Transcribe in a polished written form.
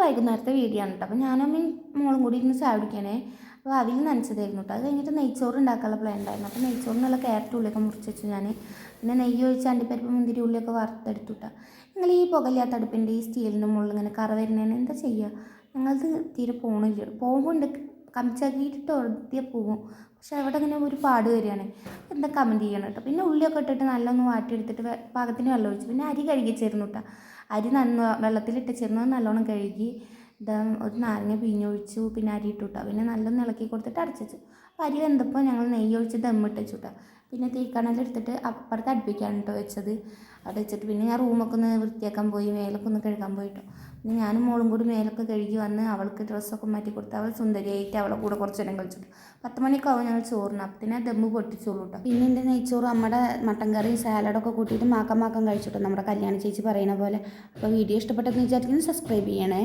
വൈകുന്നേരത്തെ വീഡിയോ ആണ് കേട്ടോ. അപ്പോൾ ഞാനമ്മയും മോളും കൂടി ഇരുന്ന് ചായ കുടിക്കണേ. അപ്പോൾ അവിൽ നനച്ചതായിരുന്നു കേട്ടോ. അത് കഴിഞ്ഞിട്ട് നെയ്ച്ചോറ് ഉണ്ടാക്കാനുള്ള പ്ലാൻ ഉണ്ടായിരുന്നു. അപ്പോൾ നെയ്ച്ചോറിനുള്ള ക്യാരറ്റ് ഉള്ളിയൊക്കെ മുറിച്ച് വെച്ചു ഞാൻ. പിന്നെ നെയ്യ് ഒഴിച്ച് അണ്ടിപ്പരിപ്പ് മുന്തിരി ഉള്ളിയൊക്കെ വറുത്തെടുത്തു കേട്ടോ. നിങ്ങൾ ഈ പുകയില്ലാത്ത അടുപ്പിൻ്റെ ഈ സ്റ്റീലിൻ്റെ മുകളിൽ ഇങ്ങനെ കറ വരുന്നതിന് എന്താ ചെയ്യുക? ഞങ്ങളത് തീരെ പോകണില്ല. പോകുമ്പോൾ കമിച്ചാക്കിയിട്ട് ഒഴുതിയാൽ പോകും. പക്ഷെ അവിടെ ഇങ്ങനെ ഒരു പാട് വരികയാണ്. എന്താ കമൻറ്റ് ചെയ്യണം കേട്ടോ. പിന്നെ ഉള്ളിയൊക്കെ ഇട്ടിട്ട് നല്ലൊന്ന് വാട്ടിയെടുത്തിട്ട് പാകത്തിന് വെള്ളം ഒഴിച്ചു. പിന്നെ അരി കഴുകിച്ചേർന്നു കേട്ടോ. അരി വെള്ളത്തിലിട്ട് ചേർന്നത് നല്ലോണം കഴുകി ഒരു നാരങ്ങ പിഴിഞ്ഞൊഴിച്ചു. പിന്നെ അരി ഇട്ടു കേട്ടോ. പിന്നെ നല്ലോണം ഇളക്കി കൊടുത്തിട്ട് അടച്ചു വെച്ചു. അപ്പോൾ അരി വെന്തപ്പോൾ ഞങ്ങൾ നെയ്യ് ഒഴിച്ച് ദമ്മിട്ട് വെച്ചു കേട്ടോ. പിന്നെ തീക്കണലെടുത്തിട്ട് അപ്പുറത്ത് അടുപ്പിക്കാണ് കേട്ടോ വെച്ചത്. അവിടെ വെച്ചിട്ട് പിന്നെ ഞാൻ റൂമൊക്കെ ഒന്ന് വൃത്തിയാക്കാൻ പോയി, മേലൊക്കെ ഒന്ന് കഴുകാൻ പോയിട്ടോ. പിന്നെ ഞാനും മോളും കൂടി മേലൊക്കെ കഴുകി വന്ന് അവൾക്ക് ഡ്രസ്സൊക്കെ മാറ്റി കൊടുത്ത് അവൾ സുന്ദരിയായിട്ട് അവളെ കൂടെ കുറച്ച് നേരം കളിച്ചിട്ടു. 10 മണിയൊക്കെ ആവും ഞങ്ങൾ ചോറിന്. അപ്പം പിന്നെ ദമ്മ് പൊട്ടിച്ചോളൂ കേട്ടോ. പിന്നെ എൻ്റെ നെയ്ച്ചോറ് നമ്മുടെ മട്ടൻ കറിയും സാലഡൊക്കെ കൂട്ടിയിട്ട് മാക്കം കഴിച്ചിട്ടു, നമ്മുടെ കല്യാണ ചേച്ചി പറയുന്ന പോലെ. അപ്പോൾ വീഡിയോ ഇഷ്ടപ്പെട്ടെന്ന് വിചാരിക്കുന്നു. സബ്സ്ക്രൈബ് ചെയ്യണേ.